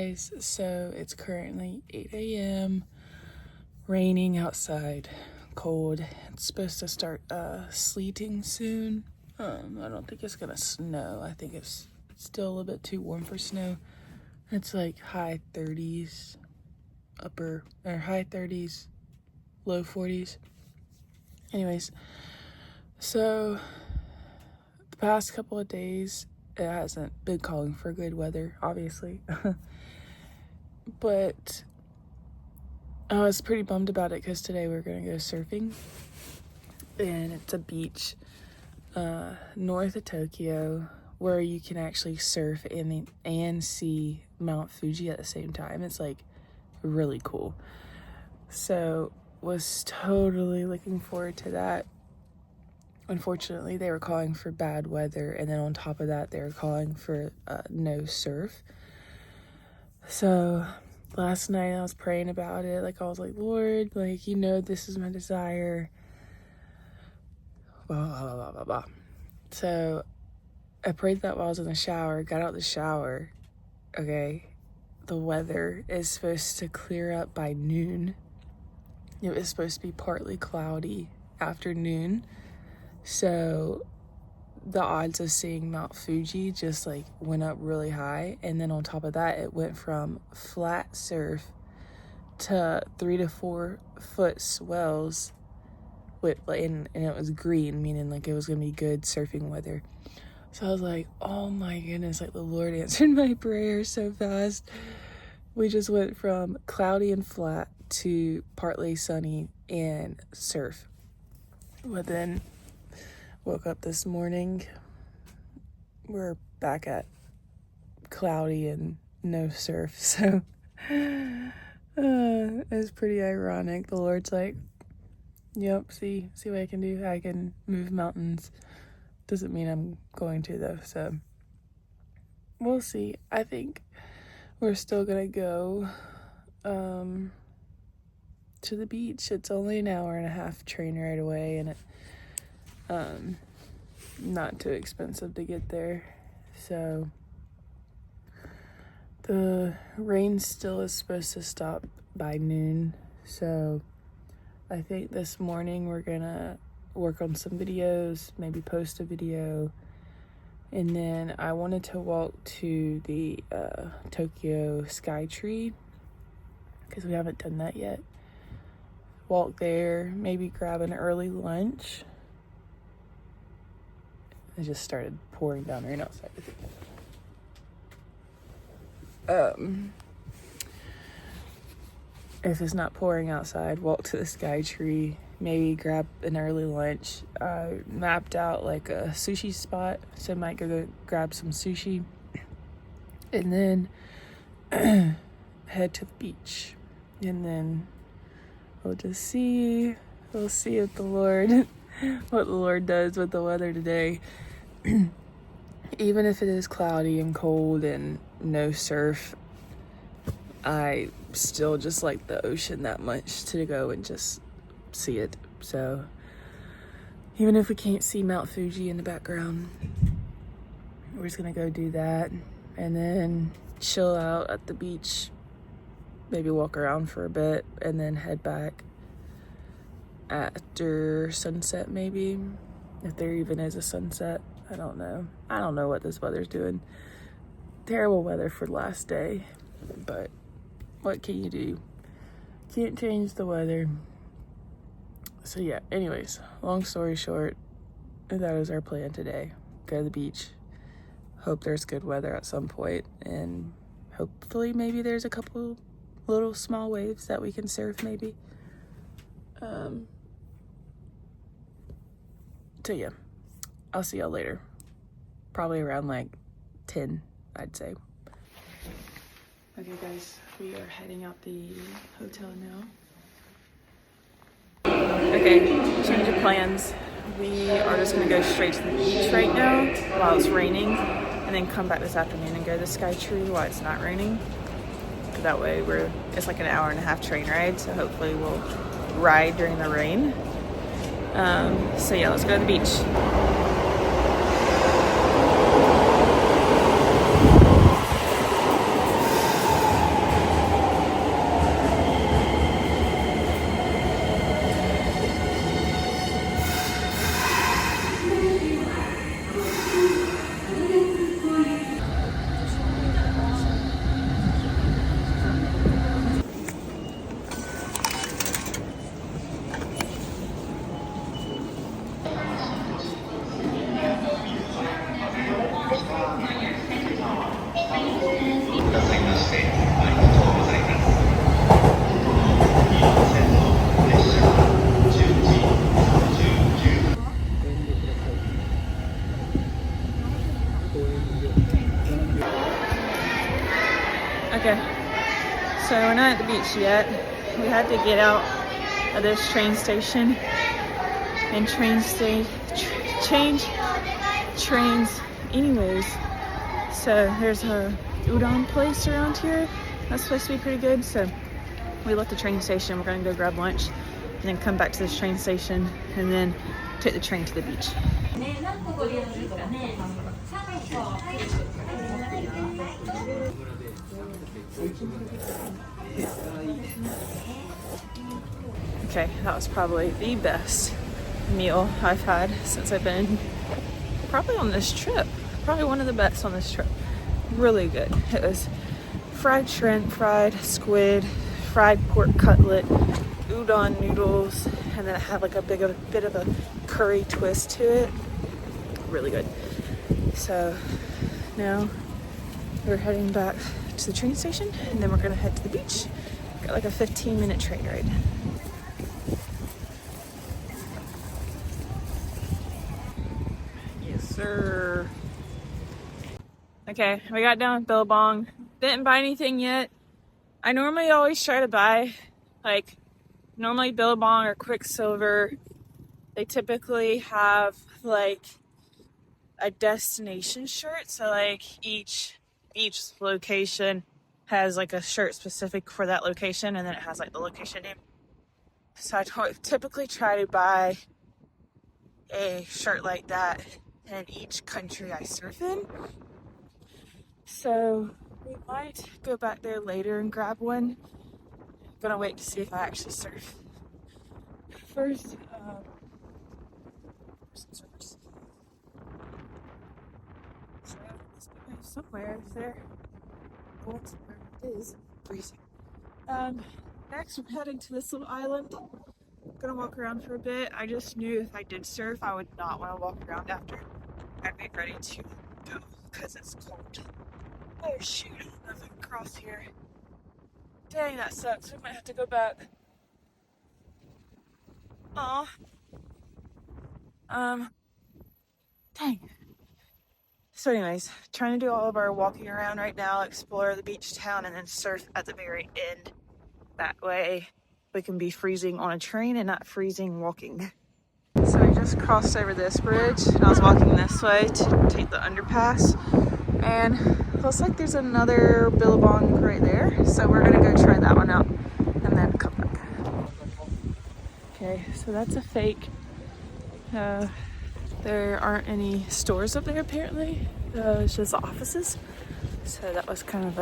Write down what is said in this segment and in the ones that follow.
guys, so it's currently 8 a.m. raining outside, cold. It's supposed to start sleeting soon. I don't think it's gonna snow. I think it's still a little bit too warm for snow. It's like high 30s, high 30s, low 40s. Anyways, so the past couple of days it hasn't been calling for good weather, obviously. But I was pretty bummed about it because today we're gonna go surfing, and it's a beach north of Tokyo where you can actually surf and see Mount Fuji at the same time. It's like really cool. So was totally looking forward to that. Unfortunately, they were calling for bad weather, and then on top of that, they were calling for no surf. So last night I was praying about it. Like, I was like, Lord, like, you know, this is my desire. Blah, blah, blah, blah, blah. So I prayed that while I was in the shower, got out the shower. Okay, the weather is supposed to clear up by noon. It was supposed to be partly cloudy afternoon. So the odds of seeing Mount Fuji just like went up really high. And then on top of that, it went from flat surf to 3 to 4 foot swells with and it was green, meaning like it was gonna be good surfing weather. So I was like, oh my goodness, like the Lord answered my prayer so fast. We just went from cloudy and flat to partly sunny and surf. But then woke up this morning, we're back at cloudy and no surf. So it's pretty ironic. The Lord's like, yep, see what I can do. I can move mountains. Doesn't mean I'm going to though, so we'll see. I think we're still gonna go to the beach. It's only an hour and a half train ride away, and it not too expensive to get there. So the rain still is supposed to stop by noon, so I think this morning we're gonna work on some videos, maybe post a video, and then I wanted to walk to the Tokyo Sky Tree because we haven't done that yet. Walk there, maybe grab an early lunch. It just started pouring down rain outside. If it's not pouring outside, walk to the Sky Tree, maybe grab an early lunch. I mapped out like a sushi spot, so I might go grab some sushi, and then head to the beach, and then we'll just see. We'll see what the Lord does with the weather today. Even if it is cloudy and cold and no surf, I still just like the ocean that much to go and just see it. So even if we can't see Mount Fuji in the background, we're just gonna go do that and then chill out at the beach, maybe walk around for a bit, and then head back after sunset, maybe, if there even is a sunset. I don't know what this weather's doing. Terrible weather for the last day, but what can you do? Can't change the weather. So yeah, anyways, long story short, that is our plan today. Go to the beach. Hope there's good weather at some point, and hopefully maybe there's a couple little small waves that we can surf maybe. So yeah, I'll see y'all later. Probably around like 10, I'd say. Okay guys, we are heading out the hotel now. Okay, change of plans. We are just gonna go straight to the beach right now while it's raining, and then come back this afternoon and go to the Sky Tree while it's not raining. That way it's like an hour and a half train ride, so hopefully we'll ride during the rain. So yeah, let's go to the beach. Okay, so we're not at the beach yet. We had to get out of this train station and change trains anyways. So there's a udon place around here that's supposed to be pretty good. So we left the train station. We're gonna go grab lunch and then come back to this train station and then take the train to the beach. Okay, that was probably the best meal I've had since I've been probably on this trip. Probably one of the best on this trip. Really good. It was fried shrimp, fried squid, fried pork cutlet, udon noodles, and then it had like a bit of a curry twist to it. Really good. So now we're heading back to the train station and then we're gonna head to the beach. Got like a 15-minute train ride. Yes, sir. Okay, we got down with Billabong. Didn't buy anything yet. I normally always try to buy, like, normally Billabong or Quicksilver, they typically have like a destination shirt. So like each location has like a shirt specific for that location, and then it has like the location name. So I typically try to buy a shirt like that in each country I surf in. So we might go back there later and grab one. I'm gonna wait to see if I actually surf. First, somewhere there. What? It is freezing. Next we're heading to this little island. I'm gonna walk around for a bit. I just knew if I did surf, I would not want to walk around after. I'd be ready to go because it's cold. Oh shoot, nothing across here. Dang, that sucks. We might have to go back. Aw. Dang. So anyways, trying to do all of our walking around right now, explore the beach town, and then surf at the very end. That way we can be freezing on a train and not freezing walking. So we just crossed over this bridge and I was walking this way to take the underpass. And it looks like there's another Billabong right there. So we're gonna go try that one out and then come back. Okay, so that's a fake. There aren't any stores up there apparently. It's just offices. So that was kind of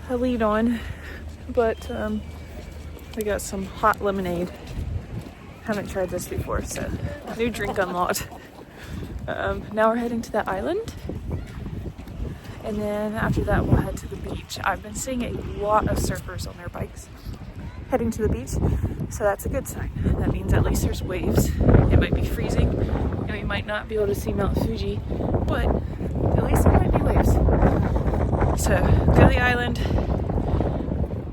a lead on. But we got some hot lemonade. Haven't tried this before, so new drink unlocked. Now we're heading to that island. And then after that we'll head to the beach. I've been seeing a lot of surfers on their bikes heading to the beach, so that's a good sign. That means at least there's waves. It might be freezing and we might not be able to see Mount Fuji, but at least there might be waves. So go to the island,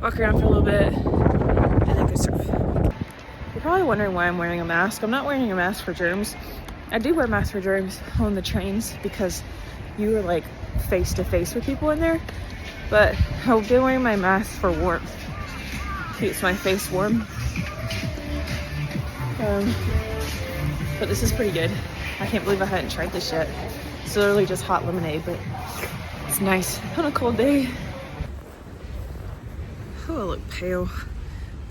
walk around for a little bit, and then go surf. You're probably wondering why I'm wearing a mask. I'm not wearing a mask for germs. I do wear masks for germs on the trains because you are like face to face with people in there, but I've been wearing my mask for warmth. Keeps my face warm. But this is pretty good. I can't believe I hadn't tried this yet. It's literally just hot lemonade, but it's nice on a cold day. Oh, I look pale.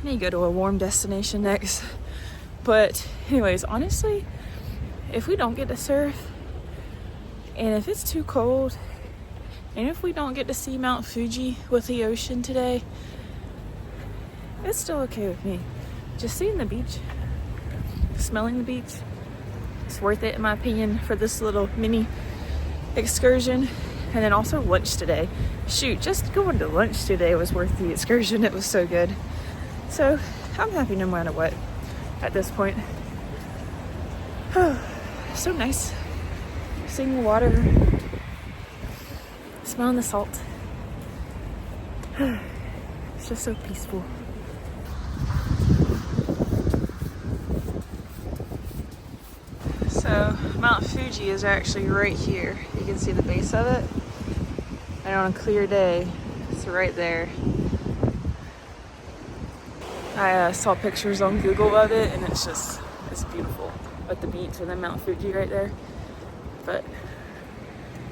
I need to go to a warm destination next. But anyways, honestly, if we don't get to surf, and if it's too cold, and if we don't get to see Mount Fuji with the ocean today, it's still okay with me. Just seeing the beach, smelling the beach, it's worth it in my opinion for this little mini excursion. And then also lunch today. Shoot, just going to lunch today was worth the excursion. It was so good. So I'm happy no matter what at this point. So nice. Seeing the water, smelling the salt. It's just so peaceful. So Mount Fuji is actually right here. You can see the base of it. And on a clear day, It's right there. I saw pictures on Google of it, and it's beautiful with the beach and then Mount Fuji right there. But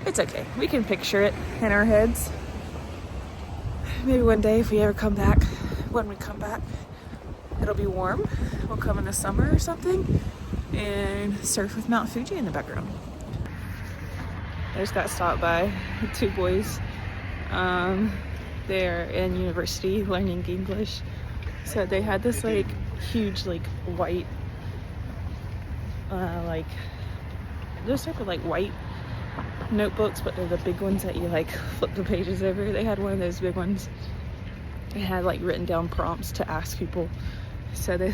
it's okay. We can picture it in our heads. Maybe one day if we ever come back, when we come back, it'll be warm. We'll come in the summer or something and surf with Mount Fuji in the background. I just got stopped by 2 boys. They're in university learning English. So they had this like huge like white like those type of like white notebooks, but they're the big ones that you like flip the pages over. They had one of those big ones. They had like written down prompts to ask people. So they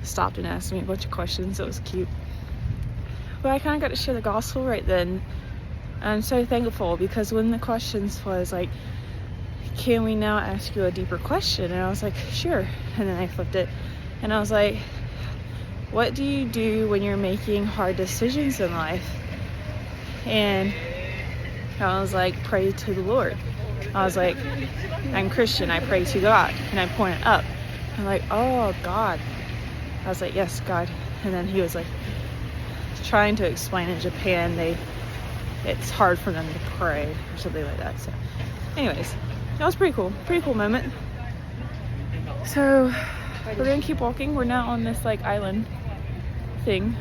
stopped and asked me a bunch of questions. It was cute. But I kind of got to share the gospel right then. I'm so thankful because one of the questions was like, can we now ask you a deeper question? And I was like, sure. And then I flipped it and I was like, what do you do when you're making hard decisions in life? And I was like, pray to the Lord. I was like, I'm Christian, I pray to God. And I pointed up. I'm like, oh, God. I was like, yes, God. And then he was like, trying to explain in Japan, it's hard for them to pray or something like that. So anyways, that was pretty cool moment. So we're gonna keep walking. We're now on this like island thing.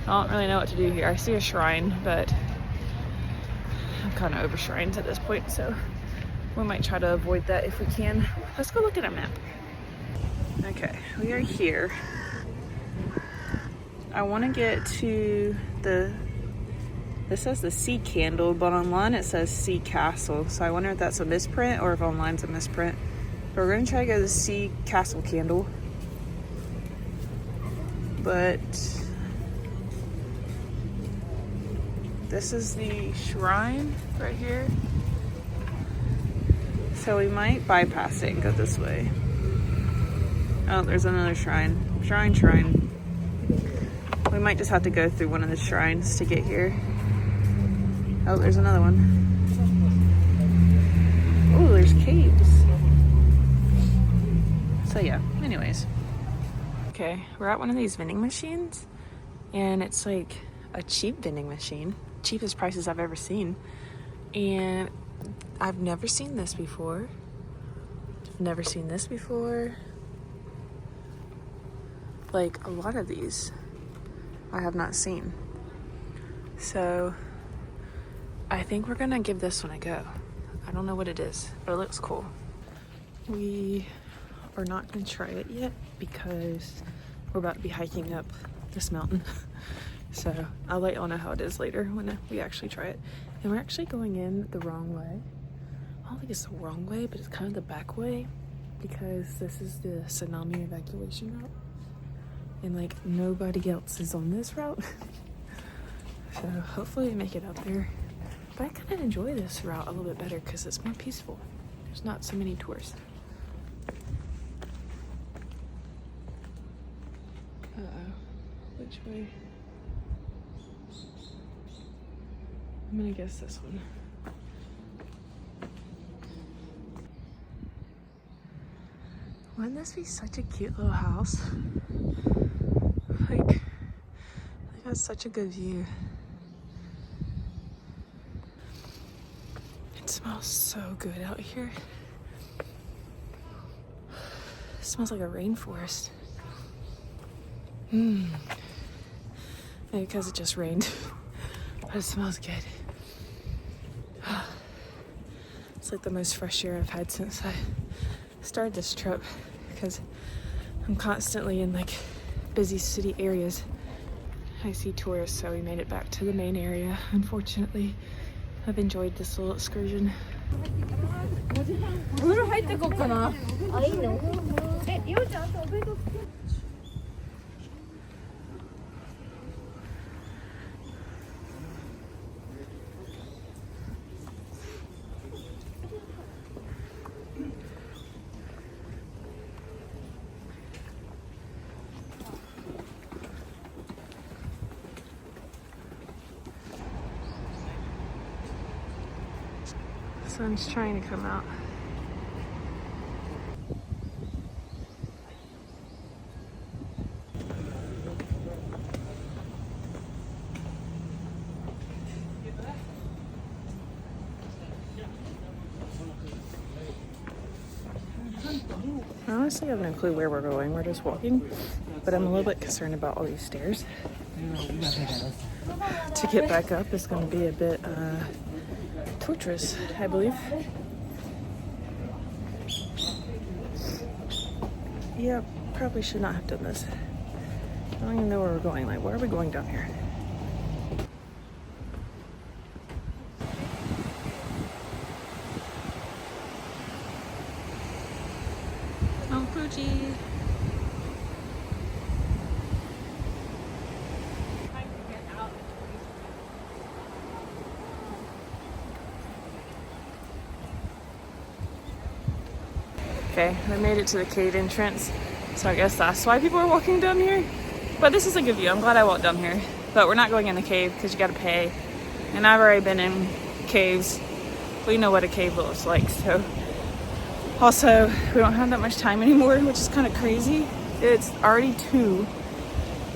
I don't really know what to do here. I see a shrine, but I'm kind of over shrines at this point, so we might try to avoid that if we can. Let's go look at a map. Okay, we are here. I want to get to this says the Sea Candle, but online it says Sea Castle. So I wonder if that's a misprint or if online's a misprint. But we're going to try to go to the Sea Castle Candle. But this is the shrine right here. So we might bypass it and go this way. Oh, there's another shrine. Shrine. We might just have to go through one of the shrines to get here. Oh, there's another one. Oh, there's caves. So yeah, anyways. Okay, we're at one of these vending machines. And it's like a cheap vending machine. Cheapest prices I've ever seen. And I've never seen this before. Like a lot of these I have not seen. So I think we're gonna give this one a go. I don't know what it is, but it looks cool. We are not gonna try it yet because we're about to be hiking up this mountain. So I'll let y'all know how it is later when we actually try it. And we're actually going in the wrong way. I don't think it's the wrong way, but it's kind of the back way because this is the tsunami evacuation route. And like nobody else is on this route. So hopefully we make it up there. But I kind of enjoy this route a little bit better because it's more peaceful. There's not so many tourists. Uh-oh. Which way? I'm gonna guess this one. Wouldn't this be such a cute little house? Like, they got such a good view. It smells so good out here. It smells like a rainforest. Maybe because it just rained, but it smells good. It's like the most fresh air I've had since I started this trip because I'm constantly in like busy city areas. I see tourists, so we made it back to the main area. Unfortunately, I've enjoyed this little excursion. Sun's trying to come out. I honestly have no clue where we're going. We're just walking, but I'm a little bit concerned about all these stairs. To get back up is going to be a bit torturous, I believe. Yeah, probably should not have done this. I don't even know where we're going. Like, where are we going down here? Mount Fuji. Okay, I made it to the cave entrance, so I guess that's why people are walking down here. But this is a good view. I'm glad I walked down here. But we're not going in the cave because you gotta pay. And I've already been in caves. We know what a cave looks like, so. Also, we don't have that much time anymore, which is kind of crazy. It's already 2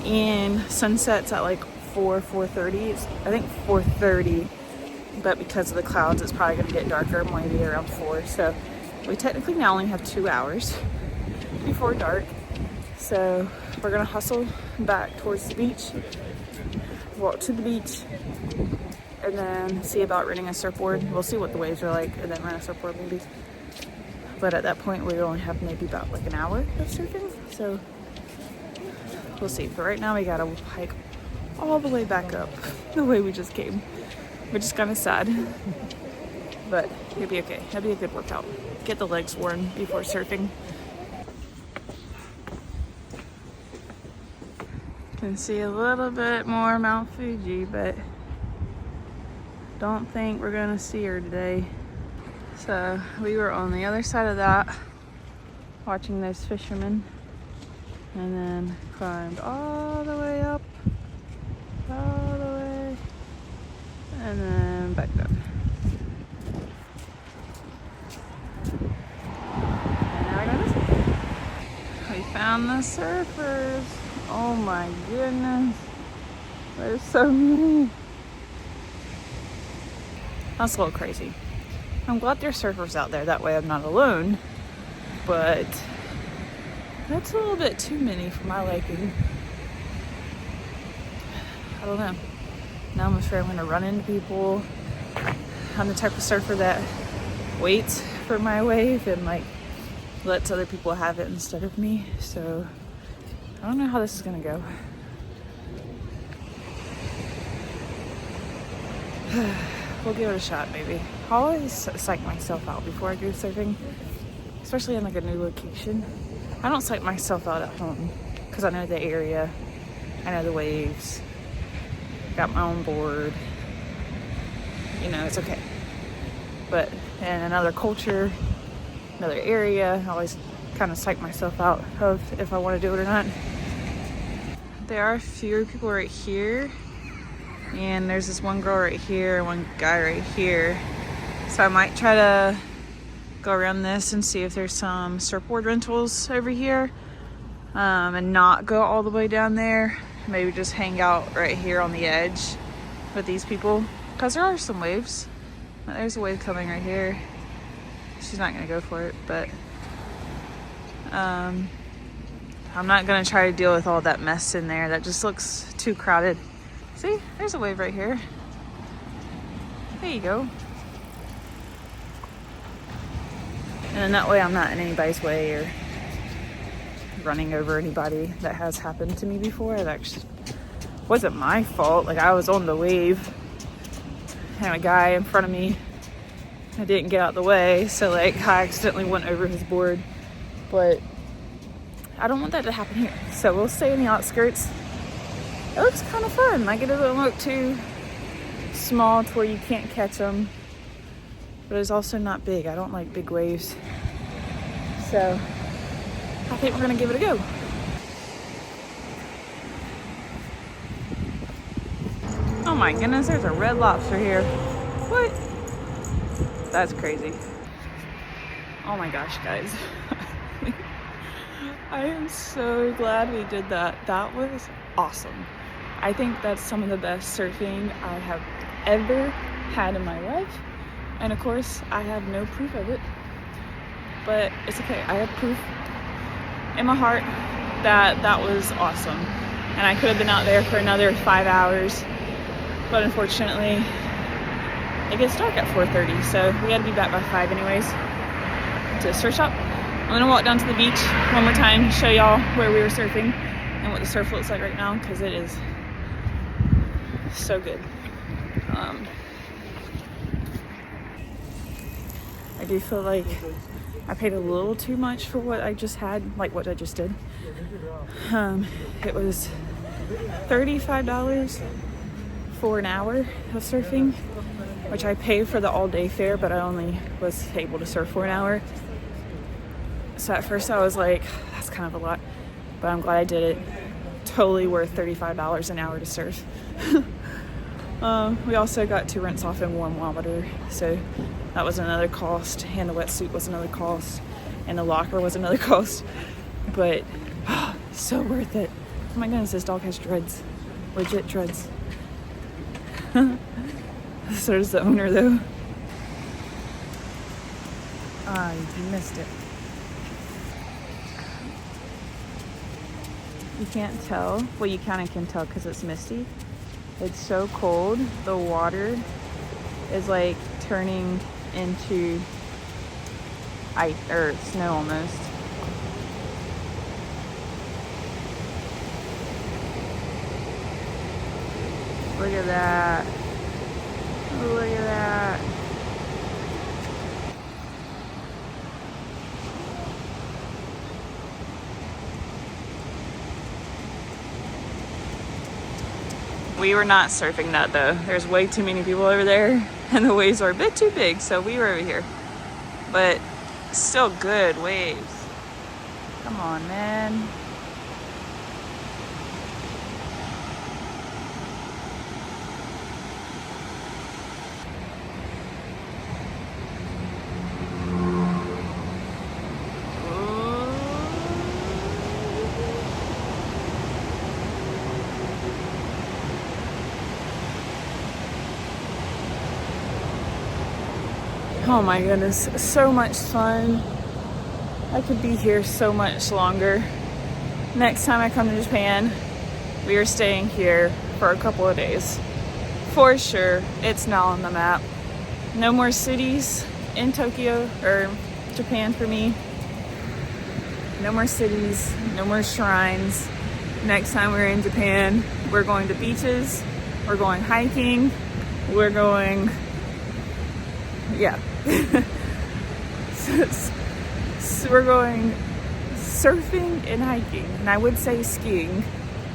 and sunset's at like 4:30. I think 4:30, but because of the clouds, it's probably gonna get darker, maybe around 4. So we technically now only have 2 hours before dark. So we're gonna hustle back towards the beach, walk to the beach, and then see about renting a surfboard. We'll see what the waves are like, and then rent a surfboard maybe. But at that point, we only have maybe about like an hour of surfing, so we'll see. But right now, we gotta hike all the way back up the way we just came, which is kind of sad. But it'll be okay. It'll be a good workout. Get the legs worn before surfing. Can see a little bit more Mount Fuji, but don't think we're gonna see her today. So we were on the other side of that, watching those fishermen, and then climbed all the way up, all the way, and then back down. And now we're going this way. We found the surfers. Oh my goodness. There's so many. That's a little crazy. I'm glad there's surfers out there. That way I'm not alone. But that's a little bit too many for my liking. I don't know. Now I'm afraid I'm going to run into people. I'm the type of surfer that waits for my wave and like lets other people have it instead of me. So I don't know how this is going to go. We'll give it a shot maybe. I always psych myself out before I go surfing, especially in like a new location. I don't psych myself out at home because I know the area, I know the waves, got my own board, you know, it's okay. But in another culture, another area, I always kind of psych myself out of if I want to do it or not. There are fewer people right here, and there's this one girl right here and one guy right here. So I might try to go around this and see if there's some surfboard rentals over here, and not go all the way down there. Maybe just hang out right here on the edge with these people, because there are some waves. There's a wave coming right here. She's not gonna go for it, but I'm not gonna try to deal with all that mess in there. That just looks too crowded. See, there's a wave right here. There you go. And then that way I'm not in anybody's way or running over anybody. That has happened to me before. It actually wasn't my fault. Like, I was on the wave and a guy in front of me, I didn't get out the way, so like I accidentally went over his board. But I don't want that to happen here, so we'll stay in the outskirts. It looks kind of fun. Like, it doesn't look too small to where you can't catch them, but it's also not big. I don't like big waves, so I think we're gonna give it a go. Oh my goodness, there's a red lobster here. What? That's crazy. Oh my gosh, guys. I am so glad we did that. That was awesome. I think that's some of the best surfing I have ever had in my life. And of course, I have no proof of it. But it's okay. I have proof in my heart that that was awesome. And I could have been out there for another 5 hours. But unfortunately, it gets dark at 4:30. So we had to be back by 5 anyways to the surf shop. I'm gonna walk down to the beach one more time, show y'all where we were surfing and what the surf looks like right now, because it is so good. I do feel like I paid a little too much for what I just had, like what I just did. It was $35 for an hour of surfing, which I paid for the all-day fare, but I only was able to surf for an hour. So at first I was like, that's kind of a lot, but I'm glad I did it. Totally worth $35 an hour to surf. We also got to rinse off in warm water, so that was another cost, and the wetsuit was another cost, and the locker was another cost, but so worth it. Oh my goodness, this dog has dreads, legit dreads. So does the owner though. Ah, you missed it. You can't tell. Well, you kind of can tell because it's misty. It's so cold. The water is like turning into ice or snow almost. Look at that. Look at that. We were not surfing that though. There's way too many people over there and the waves are a bit too big, so we were over here. But still good waves. Come on, man. Oh my goodness, so much fun. I could be here so much longer. Next time I come to Japan, we are staying here for a couple of days. For sure, it's now on the map. No more cities in Tokyo or Japan for me. No more cities, no more shrines. Next time we're in Japan, we're going to beaches, we're going hiking, we're going, yeah. So we're going surfing and hiking, and I would say skiing,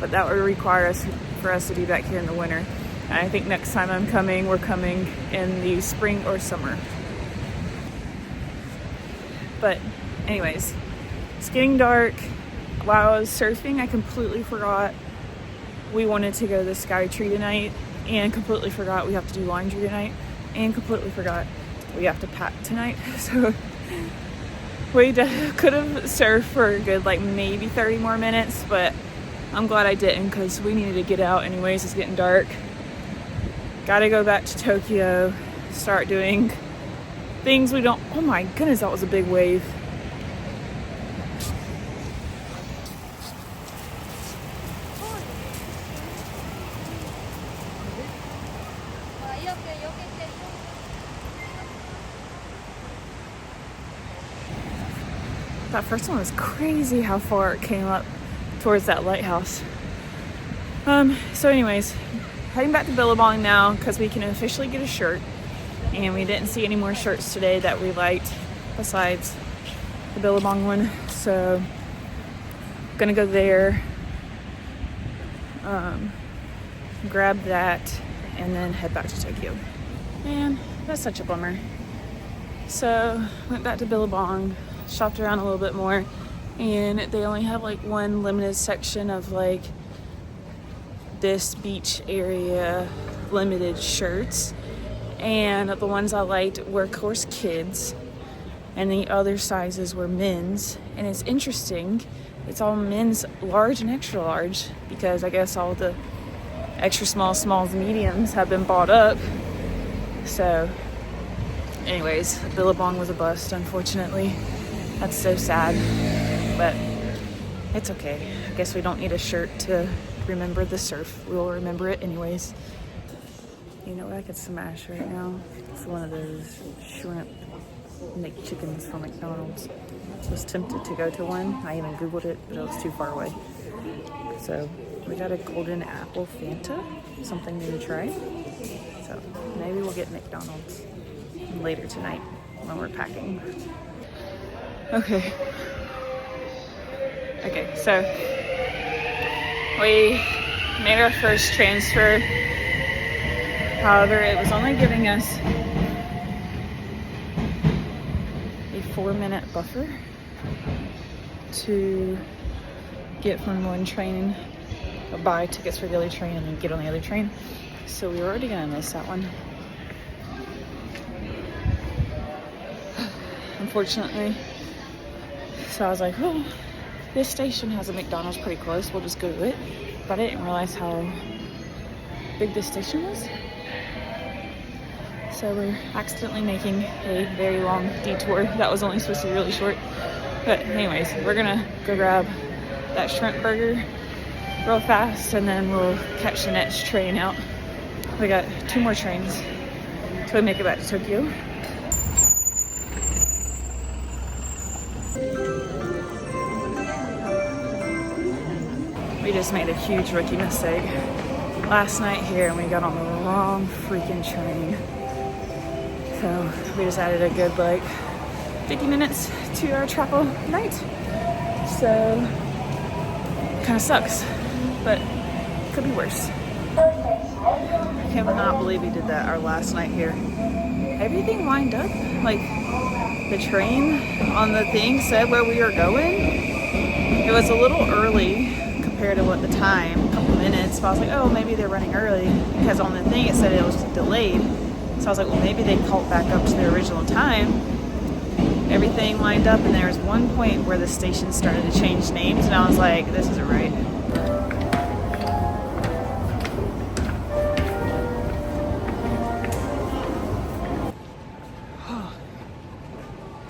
but that would require for us to be back here in the winter. And I think next time I'm coming, we're coming in the spring or summer. But anyways, it's getting dark. While I was surfing, I completely forgot we wanted to go to the Sky Tree tonight, and completely forgot we have to do laundry tonight, and completely forgot we have to pack tonight. So we could have surfed for a good like maybe 30 more minutes, but I'm glad I didn't because we needed to get out anyways. It's getting dark. Gotta go back to Tokyo, start doing things we don't. Oh my goodness, that was a big wave. That first one was crazy how far it came up towards that lighthouse. So anyways, heading back to Billabong now because we can officially get a shirt, and we didn't see any more shirts today that we liked besides the Billabong one, so gonna go there, grab that, and then head back to Tokyo. Man, that's such a bummer. So went back to Billabong, shopped around a little bit more, and they only have like one limited section of like this beach area limited shirts, And the ones I liked were, of course, kids, and the other sizes were men's. And it's interesting, it's all men's large and extra large, because I guess all the extra small, smalls, mediums have been bought up. So anyways, Billabong was a bust, unfortunately. That's so sad, but it's okay. I guess we don't need a shirt to remember the surf. We'll remember it anyways. You know what I could smash right now? It's one of those shrimp McChickens from McDonald's. I was tempted to go to one. I even Googled it, but it was too far away. So we got a golden apple Fanta, something new to try. So maybe we'll get McDonald's later tonight when we're packing. Okay, so we made our first transfer. However, it was only giving us a 4-minute buffer to get from one train, buy tickets for the other train, and then get on the other train. So we were already gonna miss that one, unfortunately. So I was like, oh, this station has a McDonald's pretty close, we'll just go to it. But I didn't realize how big this station was. So we're accidentally making a very long detour that was only supposed to be really short. But anyways, we're gonna go grab that shrimp burger real fast, and then we'll catch the next train out. We got 2 more trains till we make it back to Tokyo. We just made a huge rookie mistake last night here, and we got on the wrong freaking train. So we just added a good 50 minutes to our travel night. So kind of sucks, but could be worse. I cannot believe we did that our last night here. Everything lined up. Like the train on the thing said where we were going. It was a little early compared to what the time, a couple minutes. But I was like, oh, maybe they're running early, because on the thing it said it was delayed. So I was like, well, maybe they called back up to the original time. Everything lined up, and there was one point where the station started to change names, and I was like, this isn't right.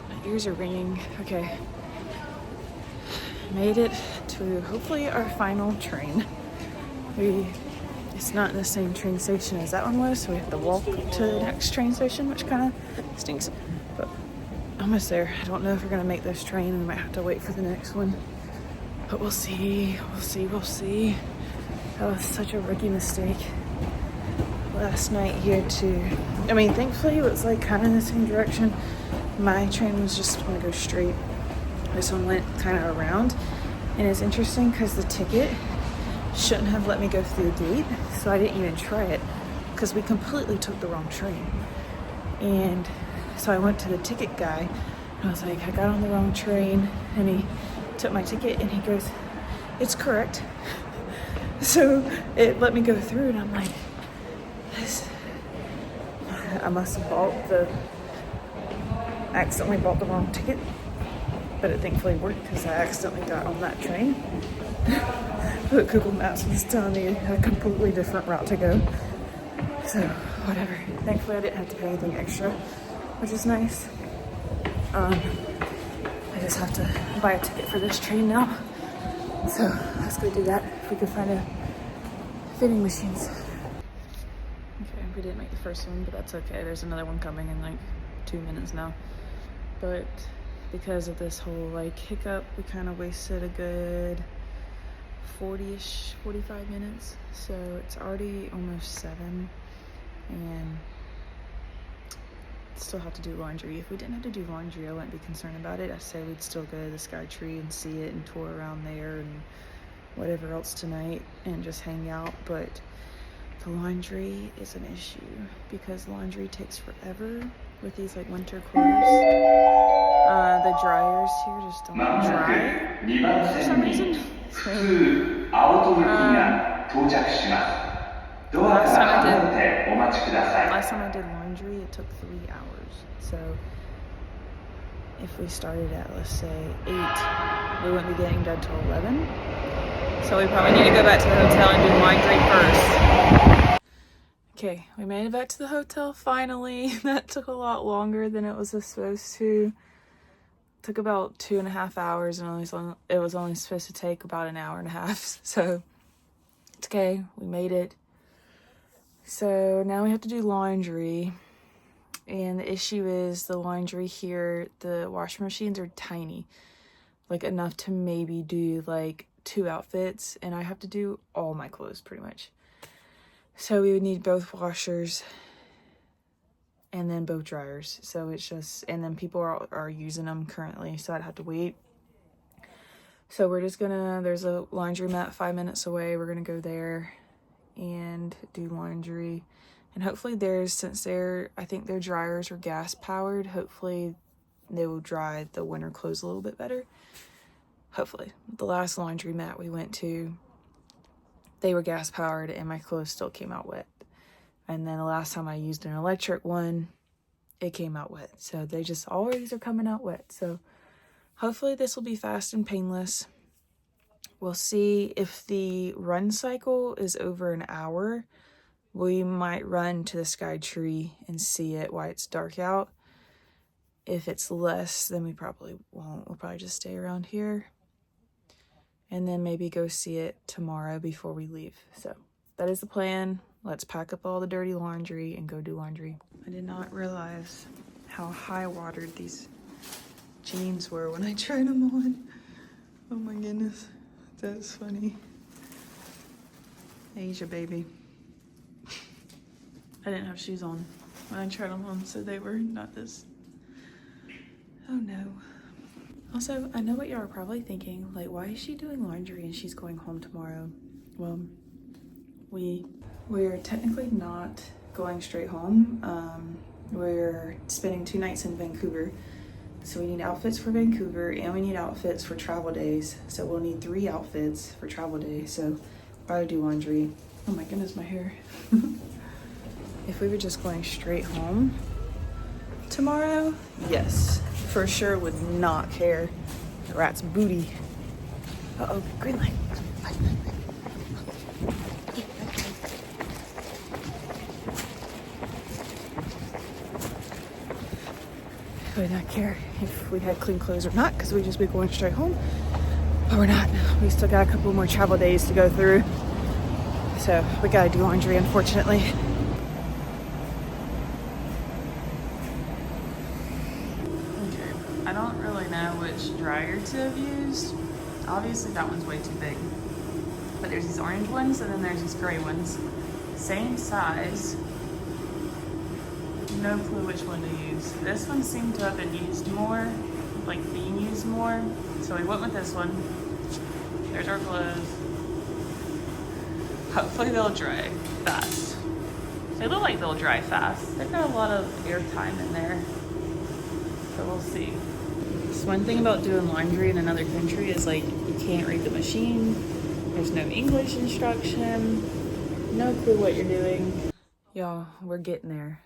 My ears are ringing. Okay. Made it to hopefully our final train. It's not in the same train station as that one was, so we have to walk to the next train station, which kind of stinks. But almost there. I don't know if we're gonna make this train. We might have to wait for the next one. But we'll see. We'll see. That was such a rookie mistake last night here too. I mean, thankfully it was kind of in the same direction. My train was just gonna go straight. This one went kind of around. And it's interesting because the ticket shouldn't have let me go through the gate, so I didn't even try it because we completely took the wrong train. And so I went to the ticket guy and I was like, I got on the wrong train, and he took my ticket and he goes, it's correct. So it let me go through, and I'm like, I must have accidentally bought the wrong ticket, but it thankfully worked because I accidentally got on that train. But Google Maps was telling me a completely different route to go. So, whatever. Thankfully, I didn't have to pay anything extra, which is nice. I just have to buy a ticket for this train now. So, let's go do that if we can find a vending machines. Okay, we didn't make the first one, but that's okay. There's another one coming in 2 minutes now. But because of this whole hiccup, we kind of wasted a good 40-ish, 45 minutes. So it's already almost 7, and still have to do laundry. If we didn't have to do laundry, I wouldn't be concerned about it. I say we'd still go to the Sky Tree and see it and tour around there and whatever else tonight and just hang out. But the laundry is an issue because laundry takes forever with these winter clothes. The dryers here just don't dry for some reason. So, last last time I did laundry, it took 3 hours. So if we started at, let's say, 8, we wouldn't be getting done till 11. So we probably need to go back to the hotel and do laundry first. Okay, we made it back to the hotel finally. That took a lot longer than it was supposed to. It took about 2.5 hours, and it was only supposed to take about an hour and a half. So it's okay, we made it. So now we have to do laundry. And the issue is the laundry here, the washing machines are tiny. Like enough to maybe do like 2 outfits, and I have to do all my clothes pretty much. So we would need both washers and then both dryers. So it's just, and then people are using them currently, so I'd have to wait. So we're just gonna, there's a laundromat 5 minutes away. We're gonna go there and do laundry. And hopefully since I think their dryers are gas powered, hopefully they will dry the winter clothes a little bit better. Hopefully. The last laundromat we went to, they were gas powered and my clothes still came out wet. And then the last time I used an electric one, it came out wet. So they just always are coming out wet. So hopefully this will be fast and painless. We'll see if the run cycle is over an hour. We might run to the sky tree and see it while it's dark out. If it's less, then we probably won't. We'll probably just stay around here. And then maybe go see it tomorrow before we leave. So that is the plan. Let's pack up all the dirty laundry and go do laundry. I did not realize how high watered these jeans were when I tried them on. Oh my goodness, that's funny. Asia, baby. I didn't have shoes on when I tried them on, so they were not this. Oh no. Also, I know what y'all are probably thinking, like, why is she doing laundry and she's going home tomorrow? Well, we're technically not going straight home. We're spending 2 nights in Vancouver. So we need outfits for Vancouver and we need outfits for travel days. So we'll need 3 outfits for travel days. So probably do laundry. Oh my goodness, my hair. If we were just going straight home tomorrow, yes, for sure would not care. The rat's booty. Uh-oh, green light. I would not care if we had clean clothes or not, because we'd just be going straight home. But we're not. We still got a couple more travel days to go through. So we gotta do laundry, unfortunately. I don't really know which dryer to have used. Obviously that one's way too big. But there's these orange ones and then there's these gray ones. Same size. No clue which one to use. This one seemed to have been used more, like being used more. So we went with this one. There's our clothes. Hopefully they'll dry fast. They look like they'll dry fast. They've got a lot of air time in there. So we'll see. So one thing about doing laundry in another country is like you can't read the machine. There's no English instruction. No clue what you're doing. Y'all, we're getting there.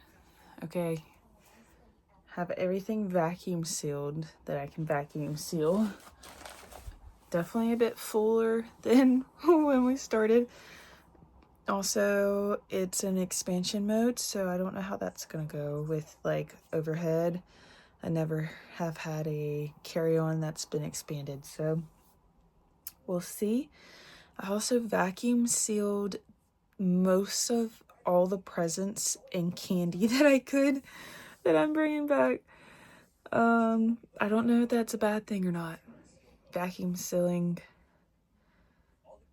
Okay. Have everything vacuum sealed that I can vacuum seal. Definitely a bit fuller than when we started. Also, it's an expansion mode, so I don't know how that's gonna go with like overhead. I never have had a carry-on that's been expanded, so we'll see. I also vacuum sealed most of all the presents and candy that I could that I'm bringing back. I don't know if that's a bad thing or not. Vacuum sealing.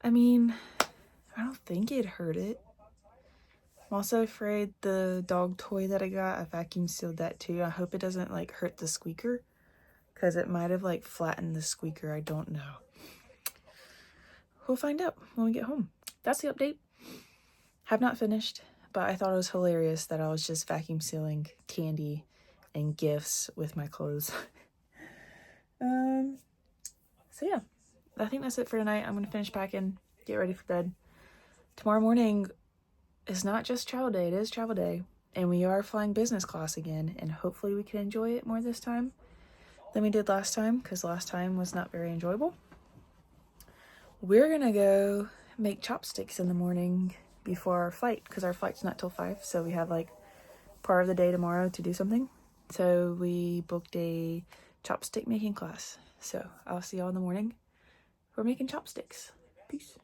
I mean, I don't think it hurt it. I'm also afraid the dog toy that I got, I vacuum sealed that too. I hope it doesn't like hurt the squeaker, because it might have like flattened the squeaker. I don't know. We'll find out when we get home. That's the update. Have not finished, but I thought it was hilarious that I was just vacuum sealing candy and gifts with my clothes. So yeah, I think that's it for tonight. I'm gonna finish packing, get ready for bed. Tomorrow morning is not just travel day, it is travel day. And we are flying business class again, and hopefully we can enjoy it more this time than we did last time, because last time was not very enjoyable. We're gonna go make chopsticks in the morning before our flight, because our flight's not till 5, so we have like part of the day tomorrow to do something. So we booked a chopstick making class. So I'll see y'all in the morning. We're making chopsticks. Peace.